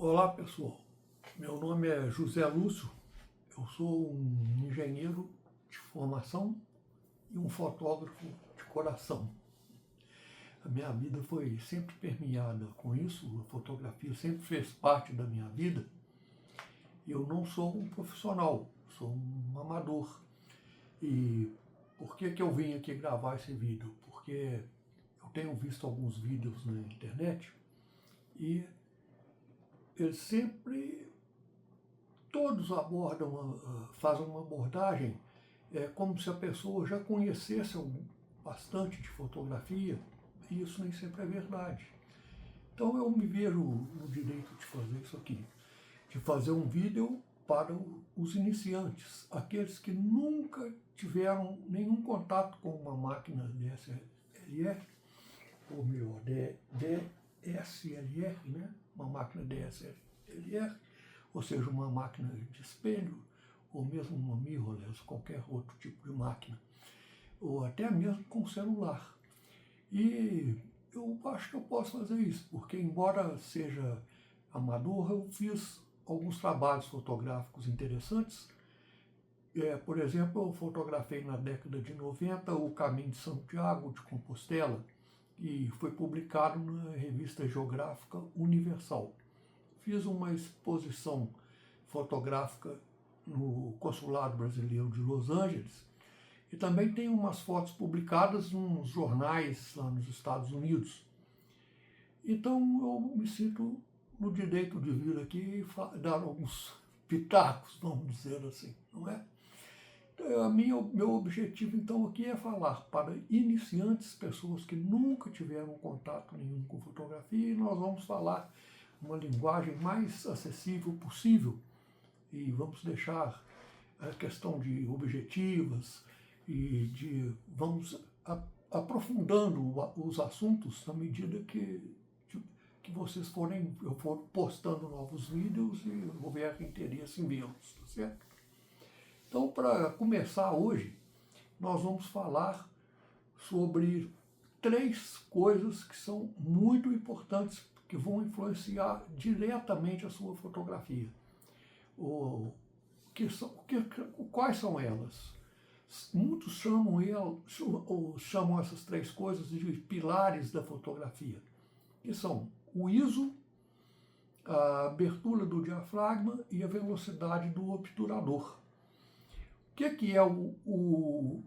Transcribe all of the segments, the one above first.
Olá pessoal, meu nome é José Lúcio, eu sou um engenheiro de formação e um fotógrafo de coração. A minha vida foi sempre permeada com isso, a fotografia sempre fez parte da minha vida. Eu não sou um profissional, sou um amador. E por que eu vim aqui gravar esse vídeo? Porque eu tenho visto alguns vídeos na internet e eles sempre, todos abordam, fazem uma abordagem como se a pessoa já conhecesse bastante de fotografia, e isso nem sempre é verdade. Então eu me vejo no direito de fazer isso aqui, de fazer um vídeo para os iniciantes, aqueles que nunca tiveram nenhum contato com uma máquina DSLR, ou melhor, DSLR, né? Uma máquina DSLR, ou seja, uma máquina de espelho, ou mesmo uma mirrorless, qualquer outro tipo de máquina, ou até mesmo com celular. E eu acho que eu posso fazer isso, porque embora seja amador, eu fiz alguns trabalhos fotográficos interessantes. Por exemplo, eu fotografei na década de 90 o Caminho de Santiago de Compostela, e foi publicado na revista Geográfica Universal. Fiz uma exposição fotográfica no Consulado Brasileiro de Los Angeles e também tem umas fotos publicadas nos jornais lá nos Estados Unidos. Então eu me sinto no direito de vir aqui e dar alguns pitacos, vamos dizer assim, não é? Meu objetivo então aqui é falar para iniciantes, pessoas que nunca tiveram contato nenhum com fotografia, e nós vamos falar uma linguagem mais acessível possível, e vamos deixar a questão de objetivas e vamos aprofundando os assuntos na medida que vocês eu for postando novos vídeos e houver interesse em vê-los, tá certo? Então, para começar hoje, nós vamos falar sobre 3 coisas que são muito importantes, que vão influenciar diretamente a sua fotografia. Quais são elas? Muitos chamam essas 3 coisas de pilares da fotografia, que são o ISO, a abertura do diafragma e a velocidade do obturador. O que é o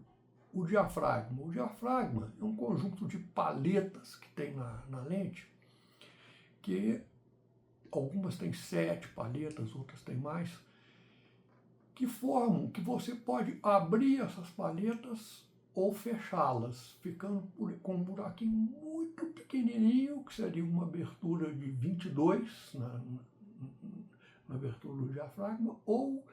diafragma? O diafragma é um conjunto de paletas que tem na lente, que algumas têm 7 paletas, outras têm mais, que formam que você pode abrir essas paletas ou fechá-las, ficando com um buraquinho muito pequenininho, que seria uma abertura de 22 na abertura do diafragma, ou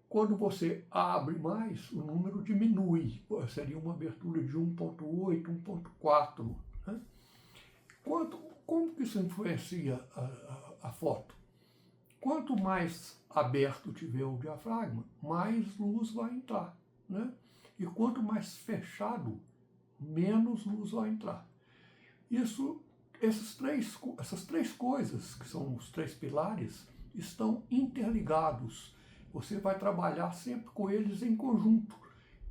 quando você abre mais, o número diminui, seria uma abertura de 1.8, 1.4. Né? Como que isso influencia a foto? Quanto mais aberto tiver o diafragma, mais luz vai entrar. Né? E quanto mais fechado, menos luz vai entrar. Essas três coisas, que são os 3 pilares, estão interligados. Você vai trabalhar sempre com eles em conjunto,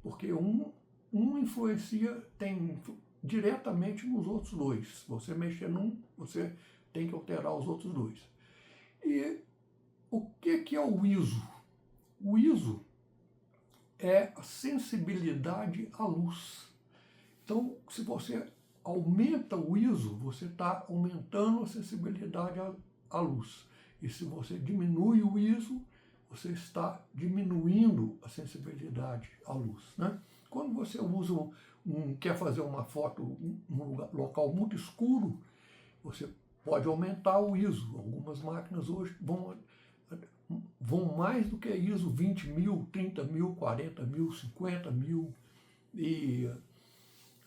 porque um influencia, tem diretamente nos outros 2. Se você mexer num, você tem que alterar os outros 2. E o que é o ISO? O ISO é a sensibilidade à luz. Então, se você aumenta o ISO, você está aumentando a sensibilidade à luz. E se você diminui o ISO, você está diminuindo a sensibilidade à luz. Né? Quando você quer fazer uma foto num local muito escuro, você pode aumentar o ISO. Algumas máquinas hoje vão mais do que ISO 20.000, 30.000, 40.000, 50.000. E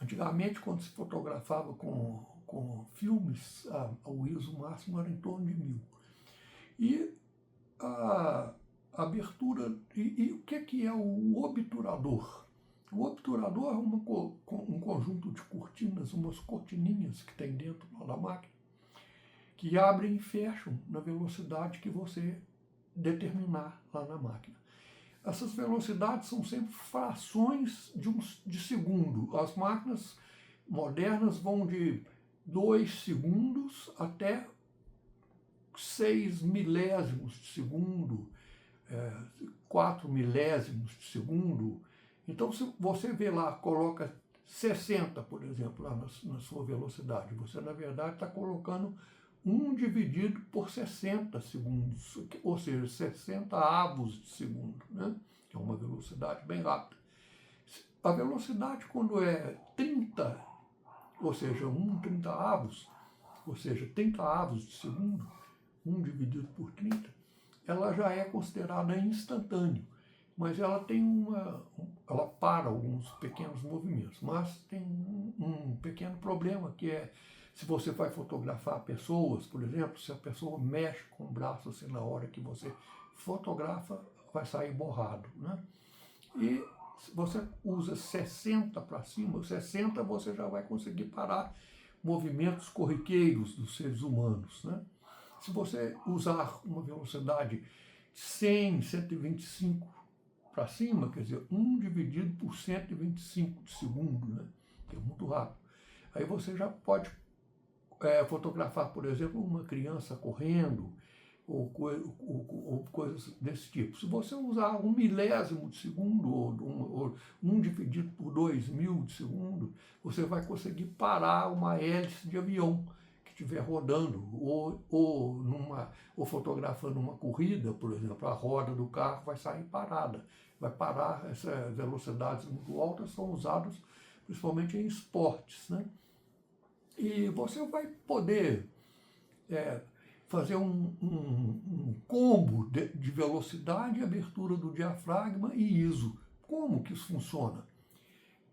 antigamente, quando se fotografava com filmes, o ISO máximo era em torno de 1.000. E a abertura, e o que é o obturador? O obturador é um conjunto de cortinas, umas cortininhas que tem dentro da máquina, que abrem e fecham na velocidade que você determinar lá na máquina. Essas velocidades são sempre frações de segundo. As máquinas modernas vão de 2 segundos até 6 milésimos de segundo, 4 milésimos de segundo. Então, se você vê lá, coloca 60, por exemplo, lá na sua velocidade, você, na verdade, está colocando 1 dividido por 60 segundos, ou seja, 60 avos de segundo, né? Que é uma velocidade bem rápida. A velocidade, quando é 30, ou seja, 30 avos, ou seja, 30 avos de segundo, 1 dividido por 30, ela já é considerada instantânea, mas ela tem ela para alguns pequenos movimentos, mas tem um pequeno problema, que é, se você vai fotografar pessoas, por exemplo, se a pessoa mexe com o braço assim na hora que você fotografa, vai sair borrado, né? E se você usa 60 para cima, 60 você já vai conseguir parar movimentos corriqueiros dos seres humanos, né? Se você usar uma velocidade 100, 125 para cima, quer dizer, 1 dividido por 125 de segundo, né? Que é muito rápido. Aí você já pode fotografar, por exemplo, uma criança correndo ou coisas desse tipo. Se você usar 1 milésimo de segundo ou 1 dividido por 2.000 de segundo, você vai conseguir parar uma hélice de avião que estiver rodando ou fotografando uma corrida, por exemplo, a roda do carro vai sair parada. Vai parar. Essas velocidades muito altas são usadas principalmente em esportes, né? E você vai poder fazer um combo de velocidade, abertura do diafragma e ISO. Como que isso funciona?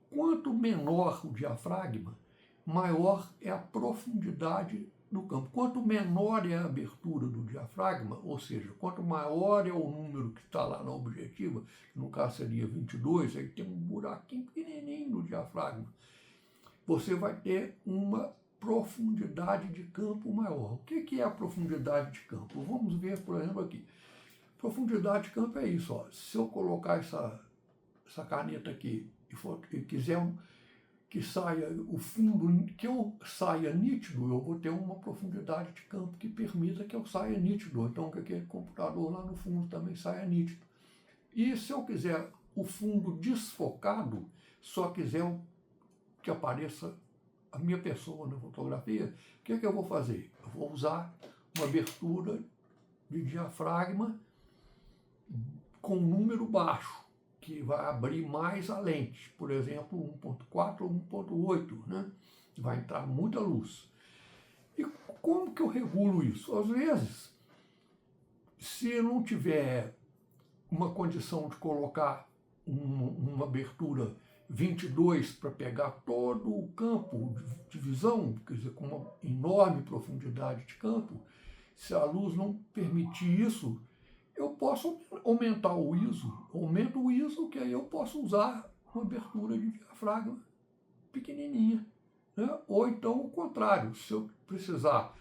Quanto menor o diafragma, maior é a profundidade do campo. Quanto menor é a abertura do diafragma, ou seja, quanto maior é o número que está lá na objetiva, que no caso seria 22, aí tem um buraquinho pequenininho no diafragma, você vai ter uma profundidade de campo maior. O que é a profundidade de campo? Vamos ver, por exemplo, aqui. Profundidade de campo é isso. Ó. Se eu colocar essa caneta aqui e quiser que saia o fundo, que eu saia nítido, eu vou ter uma profundidade de campo que permita que eu saia nítido. Então, que aquele computador lá no fundo também saia nítido. E se eu quiser o fundo desfocado, só quiser que apareça a minha pessoa na fotografia, o que eu vou fazer? Eu vou usar uma abertura de diafragma com um número baixo, que vai abrir mais a lente, por exemplo, 1.4 ou 1.8, né? Vai entrar muita luz. E como que eu regulo isso? Às vezes, se eu não tiver uma condição de colocar uma abertura 22 para pegar todo o campo de visão, quer dizer, com uma enorme profundidade de campo, se a luz não permitir isso, eu posso aumentar o ISO. Aumento o ISO, que aí eu posso usar uma abertura de diafragma pequenininha, né? Ou então o contrário, se eu precisar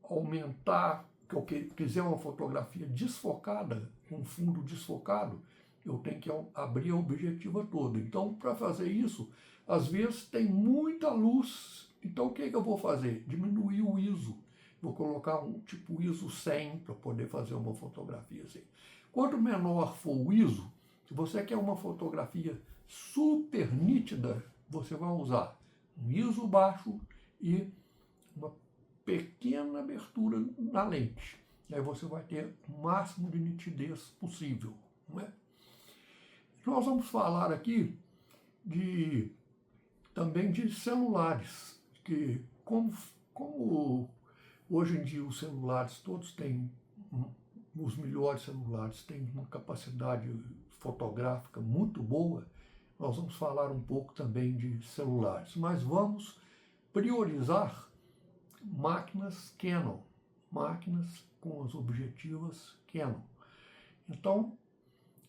aumentar, que eu quiser uma fotografia desfocada, com fundo desfocado, eu tenho que abrir a objetiva toda. Então, para fazer isso, às vezes tem muita luz. Então, o que eu vou fazer? Diminuir o ISO. Vou colocar um tipo ISO 100 para poder fazer uma fotografia assim. Quanto menor for o ISO, se você quer uma fotografia super nítida, você vai usar um ISO baixo e uma pequena abertura na lente. E aí você vai ter o máximo de nitidez possível, não é? Nós vamos falar aqui também de celulares, que como hoje em dia os celulares todos têm, os melhores celulares têm uma capacidade fotográfica muito boa, nós vamos falar um pouco também de celulares, mas vamos priorizar máquinas Canon, máquinas com as objetivas Canon. Então,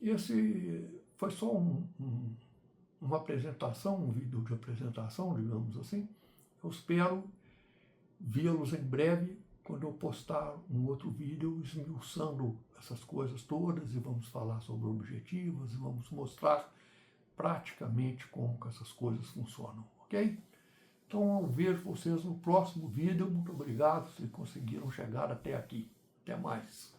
esse foi só uma apresentação, um vídeo de apresentação, digamos assim. Eu espero vê-los em breve quando eu postar um outro vídeo esmiuçando essas coisas todas e vamos falar sobre objetivos e vamos mostrar praticamente como que essas coisas funcionam, ok? Então eu vejo vocês no próximo vídeo. Muito obrigado se conseguiram chegar até aqui. Até mais.